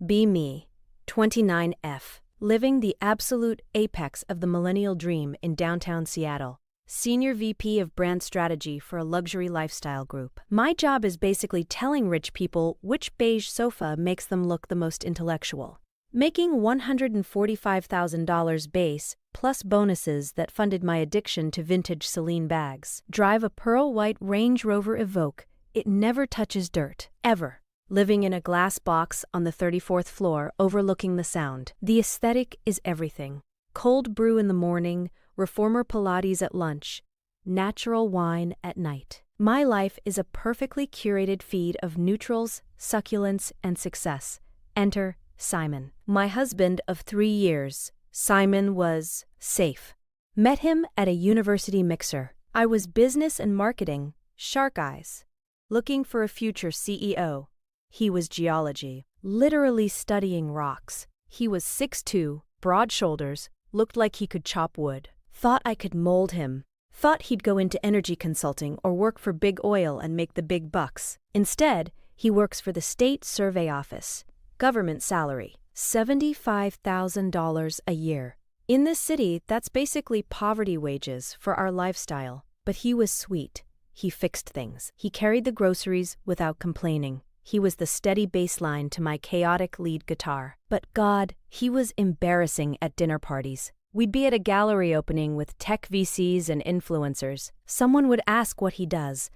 Be me, 29F, living the absolute apex of the millennial dream in downtown Seattle. Senior VP of Brand Strategy for a luxury lifestyle group. My job is basically telling rich people which beige sofa makes them look the most intellectual. Making $145,000 base, plus bonuses that funded my addiction to vintage Celine bags. Drive a pearl white Range Rover Evoque. It never touches dirt, ever. Living in a glass box on the 34th floor overlooking the Sound. The aesthetic is everything. Cold brew in the morning, reformer Pilates at lunch, natural wine at night. My life is a perfectly curated feed of neutrals, succulence, and success. Enter Simon. My husband of 3 years. Simon was safe. Met him at a university mixer. I was business and marketing, shark eyes. Looking for a future CEO. He was geology, literally studying rocks. He was 6'2", broad shoulders, looked like he could chop wood. Thought I could mold him. Thought he'd go into energy consulting or work for big oil and make the big bucks. Instead, he works for the State Survey Office. Government salary, $75,000 a year. In this city, that's basically poverty wages for our lifestyle. But he was sweet. He fixed things. He carried the groceries without complaining. He was the steady baseline to my chaotic lead guitar. But God, he was embarrassing at dinner parties. We'd be at a gallery opening with tech VCs and influencers. Someone would ask what he does.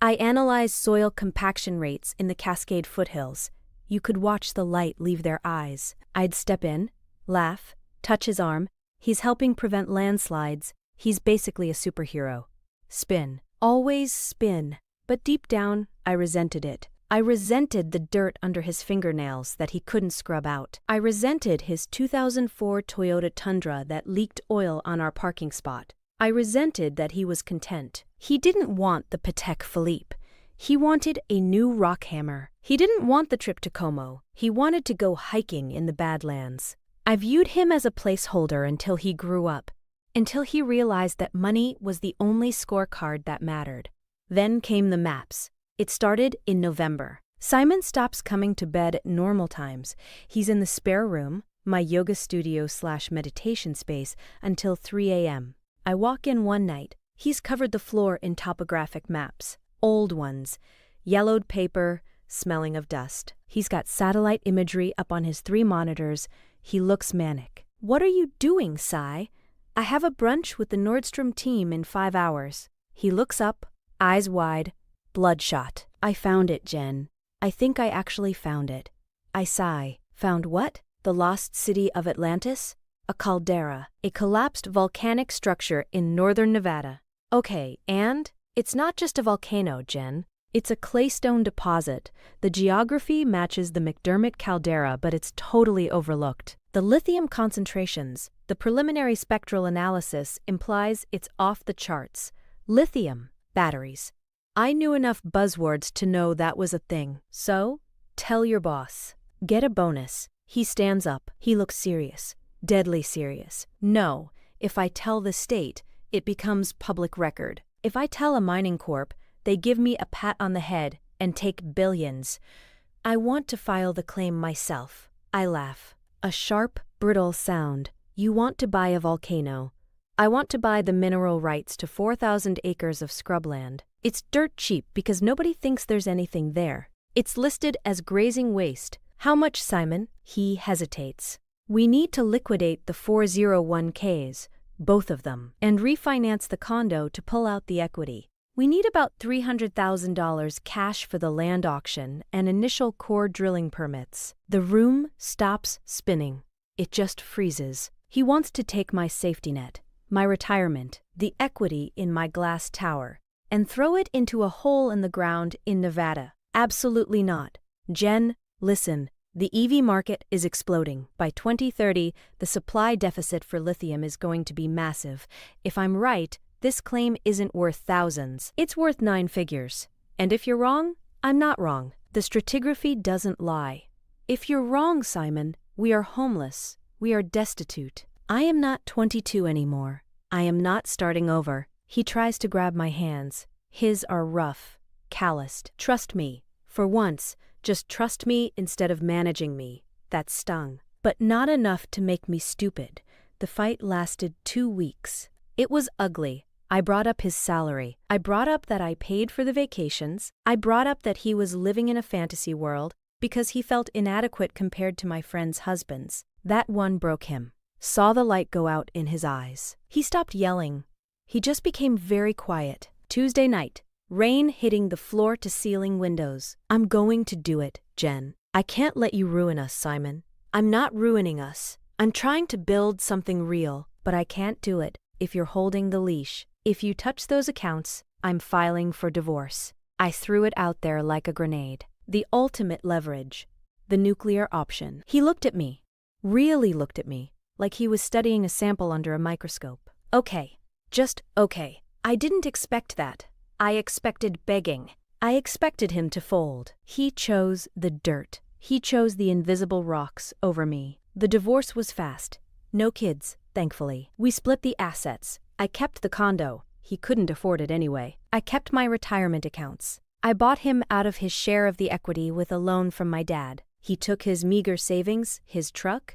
I analyze soil compaction rates in the Cascade foothills. You could watch the light leave their eyes. I'd step in, laugh, touch his arm. He's helping prevent landslides. He's basically a superhero. Spin. Always spin. But deep down, I resented it. I resented the dirt under his fingernails that he couldn't scrub out. I resented his 2004 Toyota Tundra that leaked oil on our parking spot. I resented that he was content. He didn't want the Patek Philippe. He wanted a new rock hammer. He didn't want the trip to Como. He wanted to go hiking in the Badlands. I viewed him as a placeholder until he grew up, until he realized that money was the only scorecard that mattered. Then came the maps. It started in November. Simon stops coming to bed at normal times. He's in the spare room, my yoga studio/meditation space, until 3 a.m. I walk in one night. He's covered the floor in topographic maps. Old ones. Yellowed paper, smelling of dust. He's got satellite imagery up on his 3 monitors. He looks manic. What are you doing, Si? I have a brunch with the Nordstrom team in 5 hours. He looks up, eyes wide. Bloodshot. I found it, Jen. I think I actually found it. I sigh. Found what? The lost city of Atlantis? A caldera. A collapsed volcanic structure in northern Nevada. Okay, and? It's not just a volcano, Jen. It's a claystone deposit. The geography matches the McDermott caldera, but it's totally overlooked. The lithium concentrations, the preliminary spectral analysis implies it's off the charts. Lithium. Batteries. I knew enough buzzwords to know that was a thing. So, tell your boss. Get a bonus. He stands up. He looks serious. Deadly serious. No, if I tell the state, it becomes public record. If I tell a mining corp, they give me a pat on the head and take billions. I want to file the claim myself. I laugh. A sharp, brittle sound. You want to buy a volcano. I want to buy the mineral rights to 4,000 acres of scrubland. It's dirt cheap because nobody thinks there's anything there. It's listed as grazing waste. How much, Simon? He hesitates. We need to liquidate the 401ks, both of them, and refinance the condo to pull out the equity. We need about $300,000 cash for the land auction and initial core drilling permits. The room stops spinning. It just freezes. He wants to take my safety net, my retirement, the equity in my glass tower, and throw it into a hole in the ground in Nevada. Absolutely not. Jen, listen. The EV market is exploding. By 2030, the supply deficit for lithium is going to be massive. If I'm right, this claim isn't worth thousands. It's worth 9 figures. And if you're wrong, I'm not wrong. The stratigraphy doesn't lie. If you're wrong, Simon, we are homeless. We are destitute. I am not 22 anymore. I am not starting over. He tries to grab my hands. His are rough, calloused. Trust me. For once, just trust me instead of managing me. That stung. But not enough to make me stupid. The fight lasted 2 weeks. It was ugly. I brought up his salary. I brought up that I paid for the vacations. I brought up that he was living in a fantasy world because he felt inadequate compared to my friends' husbands. That one broke him. Saw the light go out in his eyes. He stopped yelling. He just became very quiet. Tuesday night. Rain hitting the floor-to-ceiling windows. I'm going to do it, Jen. I can't let you ruin us, Simon. I'm not ruining us. I'm trying to build something real, but I can't do it if you're holding the leash. If you touch those accounts, I'm filing for divorce. I threw it out there like a grenade. The ultimate leverage. The nuclear option. He looked at me. Really looked at me, like he was studying a sample under a microscope. Okay. Just okay. I didn't expect that. I expected begging. I expected him to fold. He chose the dirt. He chose the invisible rocks over me. The divorce was fast. No kids, thankfully. We split the assets. I kept the condo. He couldn't afford it anyway. I kept my retirement accounts. I bought him out of his share of the equity with a loan from my dad. He took his meager savings, his truck,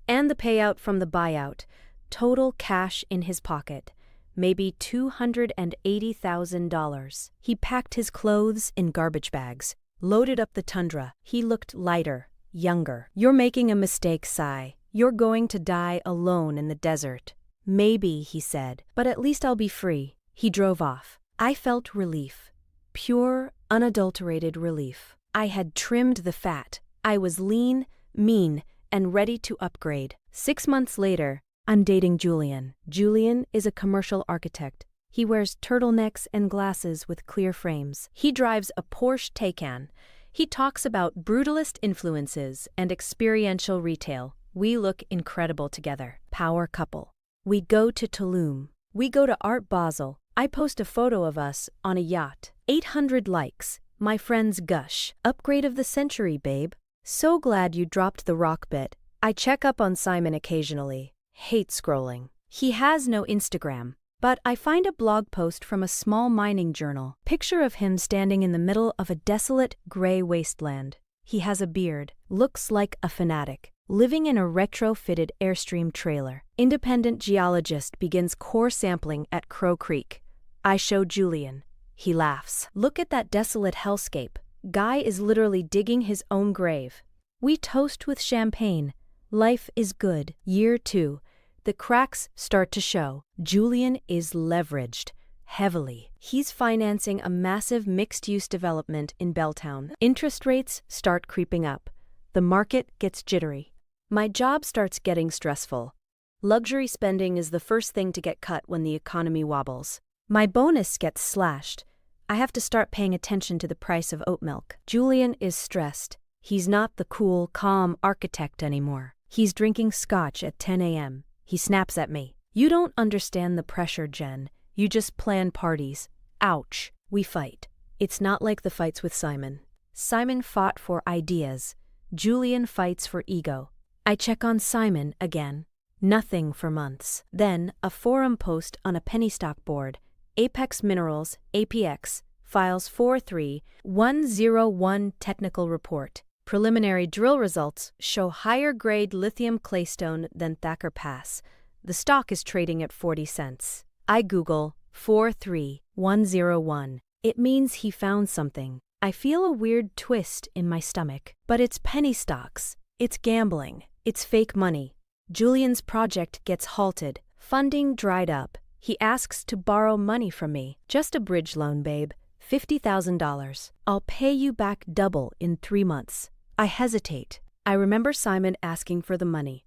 and the payout from the buyout. Total cash in his pocket. Maybe $280,000. He packed his clothes in garbage bags, loaded up the Tundra. He looked lighter, younger. You're making a mistake, Sai. You're going to die alone in the desert. Maybe, he said, but at least I'll be free. He drove off. I felt relief. Pure, unadulterated relief. I had trimmed the fat. I was lean, mean, and ready to upgrade. 6 months later, I'm dating Julian. Julian is a commercial architect. He wears turtlenecks and glasses with clear frames. He drives a Porsche Taycan. He talks about brutalist influences and experiential retail. We look incredible together. Power couple. We go to Tulum. We go to Art Basel. I post a photo of us on a yacht. 800 likes. My friends gush. Upgrade of the century, babe. So glad you dropped the rock bit. I check up on Simon occasionally. Hate scrolling. He has no Instagram, but I find a blog post from a small mining journal. Picture of him standing in the middle of a desolate, gray wasteland. He has a beard, looks like a fanatic, living in a retrofitted Airstream trailer. Independent geologist begins core sampling at Crow Creek. I show Julian. He laughs. Look at that desolate hellscape. Guy is literally digging his own grave. We toast with champagne. Life is good. Year 2. The cracks start to show. Julian is leveraged. Heavily. He's financing a massive mixed-use development in Belltown. Interest rates start creeping up. The market gets jittery. My job starts getting stressful. Luxury spending is the first thing to get cut when the economy wobbles. My bonus gets slashed. I have to start paying attention to the price of oat milk. Julian is stressed. He's not the cool, calm architect anymore. He's drinking scotch at 10 a.m. He snaps at me. You don't understand the pressure, Jen. You just plan parties. Ouch. We fight. It's not like the fights with Simon. Simon fought for ideas. Julian fights for ego. I check on Simon again. Nothing for months. Then, a forum post on a penny stock board. Apex Minerals, APX, files 43101 technical report. Preliminary drill results show higher-grade lithium claystone than Thacker Pass. The stock is trading at 40 cents. I Google 43101. It means he found something. I feel a weird twist in my stomach. But it's penny stocks. It's gambling. It's fake money. Julian's project gets halted. Funding dried up. He asks to borrow money from me. Just a bridge loan, babe. $50,000. I'll pay you back double in 3 months. I hesitate. I remember Simon asking for the money.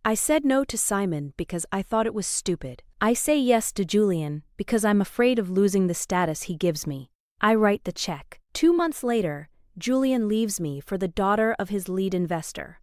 I said no to Simon because I thought it was stupid. I say yes to Julian because I'm afraid of losing the status he gives me. I write the check. 2 months later, Julian leaves me for the daughter of his lead investor.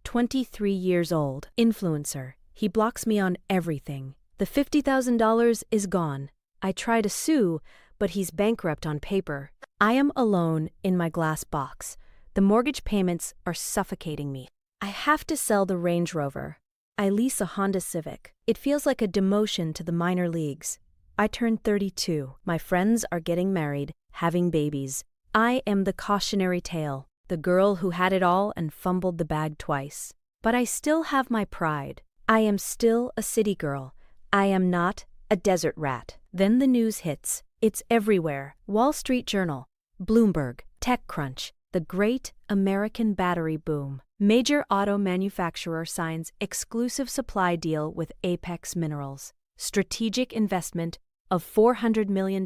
23 years old, influencer. He blocks me on everything. The $50,000 is gone. I try to sue, but he's bankrupt on paper. I am alone in my glass box. The mortgage payments are suffocating me. I have to sell the Range Rover. I lease a Honda Civic. It feels like a demotion to the minor leagues. I turn 32. My friends are getting married, having babies. I am the cautionary tale. the girl who had it all and fumbled the bag twice. But I still have my pride. I am still a city girl. I am not a desert rat. Then the news hits. It's everywhere. Wall Street Journal, Bloomberg, TechCrunch, the great American battery boom. Major auto manufacturer signs exclusive supply deal with Apex Minerals. Strategic investment of $400 million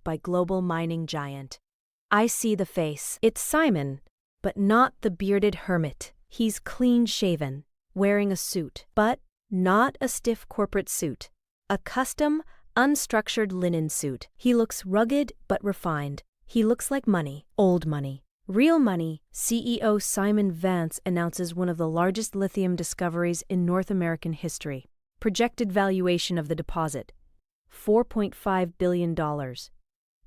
by global mining giant. I see the face. It's Simon, but not the bearded hermit. He's clean-shaven, wearing a suit, but not a stiff corporate suit. A custom, unstructured linen suit. He looks rugged but refined. He looks like money, old money. Real money. CEO Simon Vance announces one of the largest lithium discoveries in North American history. Projected valuation of the deposit, $4.5 billion.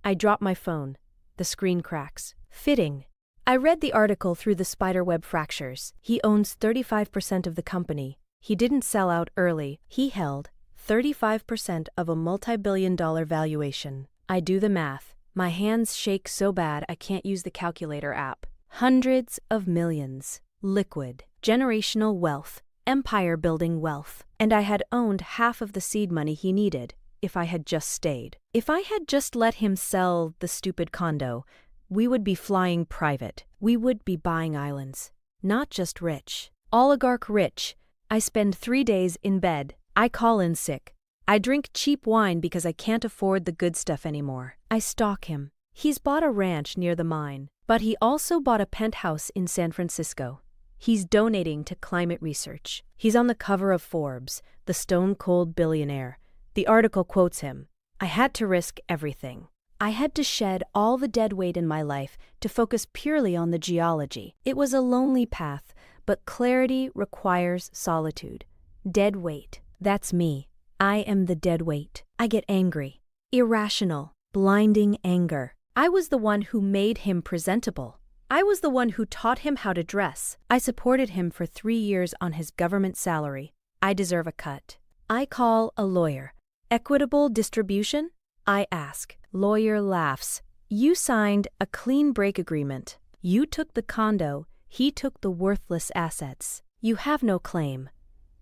I drop my phone. The screen cracks. Fitting. I read the article through the spiderweb fractures. He owns 35% of the company. He didn't sell out early. He held 35% of a multi-billion-dollar valuation. I do the math. My hands shake so bad I can't use the calculator app. Hundreds of millions. Liquid. Generational wealth. Empire-building wealth. And I had owned half of the seed money he needed, if I had just stayed. If I had just let him sell the stupid condo, we would be flying private. We would be buying islands. Not just rich. Oligarch rich. I spend 3 days in bed. I call in sick. I drink cheap wine because I can't afford the good stuff anymore. I stalk him. He's bought a ranch near the mine, but he also bought a penthouse in San Francisco. He's donating to climate research. He's on the cover of Forbes, the stone-cold billionaire. The article quotes him. I had to risk everything. I had to shed all the dead weight in my life to focus purely on the geology. It was a lonely path, but clarity requires solitude. Dead weight. That's me. I am the dead weight. I get angry. Irrational, blinding anger. I was the one who made him presentable. I was the one who taught him how to dress. I supported him for 3 years on his government salary. I deserve a cut. I call a lawyer. Equitable distribution? I ask. Lawyer laughs. You signed a clean break agreement. You took the condo. He took the worthless assets. You have no claim.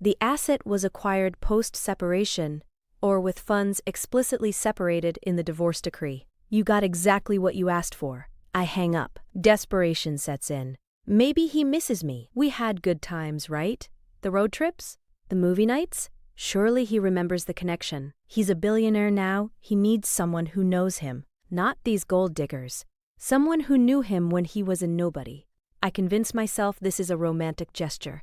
The asset was acquired post-separation or with funds explicitly separated in the divorce decree. You got exactly what you asked for. I hang up. Desperation sets in. Maybe he misses me. We had good times, right? The road trips? The movie nights? Surely he remembers the connection. He's a billionaire now. He needs someone who knows him. Not these gold diggers. Someone who knew him when he was a nobody. I convince myself this is a romantic gesture.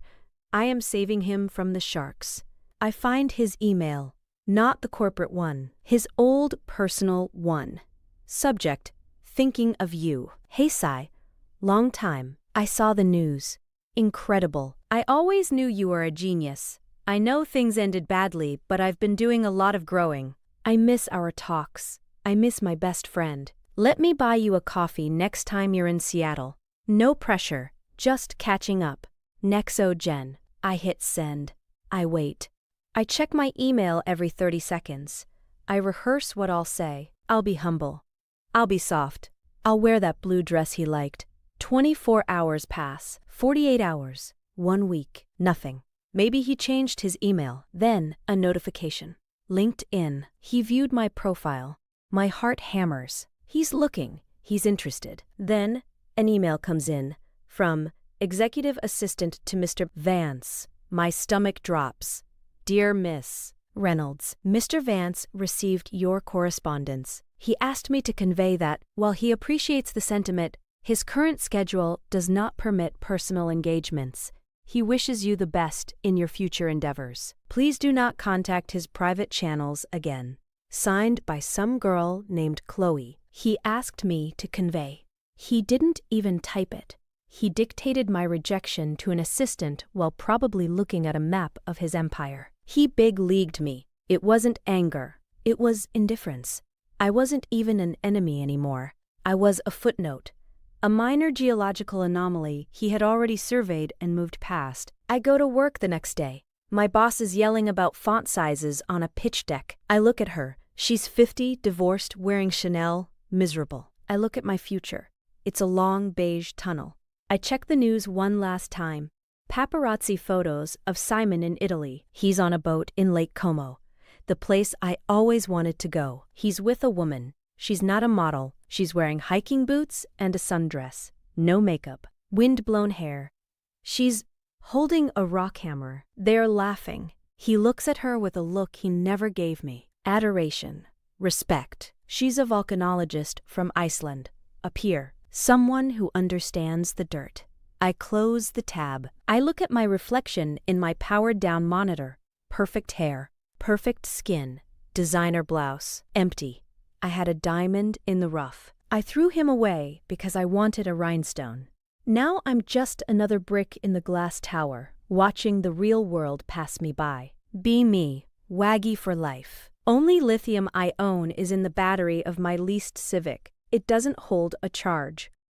I am saving him from the sharks. I find his email. Not the corporate one. His old personal one. Subject. Thinking of you. Hey Sai. Long time. I saw the news. Incredible. I always knew you were a genius. I know things ended badly, but I've been doing a lot of growing. I miss our talks. I miss my best friend. Let me buy you a coffee next time you're in Seattle. No pressure. Just catching up. Nexo Jen. I hit send. I wait. I check my email every 30 seconds. I rehearse what I'll say. I'll be humble. I'll be soft. I'll wear that blue dress he liked. 24 hours pass. 48 hours. 1 week. Nothing. Maybe he changed his email. Then, a notification. LinkedIn. He viewed my profile. My heart hammers. He's looking. He's interested. Then, an email comes in. From Executive Assistant to Mr. Vance. My stomach drops. Dear Miss Reynolds, Mr. Vance received your correspondence. He asked me to convey that, while he appreciates the sentiment, his current schedule does not permit personal engagements. He wishes you the best in your future endeavors. Please do not contact his private channels again. Signed by some girl named Chloe. He asked me to convey. He didn't even type it. He dictated my rejection to an assistant while probably looking at a map of his empire. He big-leagued me. It wasn't anger. It was indifference. I wasn't even an enemy anymore. I was a footnote. A minor geological anomaly he had already surveyed and moved past. I go to work the next day. My boss is yelling about font sizes on a pitch deck. I look at her. She's 50, divorced, wearing Chanel, miserable. I look at my future. It's a long beige tunnel. I check the news one last time. Paparazzi photos of Simon in Italy. He's on a boat in Lake Como, the place I always wanted to go. He's with a woman. She's not a model. She's wearing hiking boots and a sundress. No makeup. Wind-blown hair. She's holding a rock hammer. They're laughing. He looks at her with a look he never gave me. Adoration. Respect. She's a volcanologist from Iceland. A peer. Someone who understands the dirt. I close the tab. I look at my reflection in my powered-down monitor. Perfect hair. Perfect skin. Designer blouse. Empty. I had a diamond in the rough. I threw him away because I wanted a rhinestone. Now I'm just another brick in the glass tower, watching the real world pass me by. Be me. Waggy for life. Only lithium I own is in the battery of my leased Civic. It doesn't hold a charge.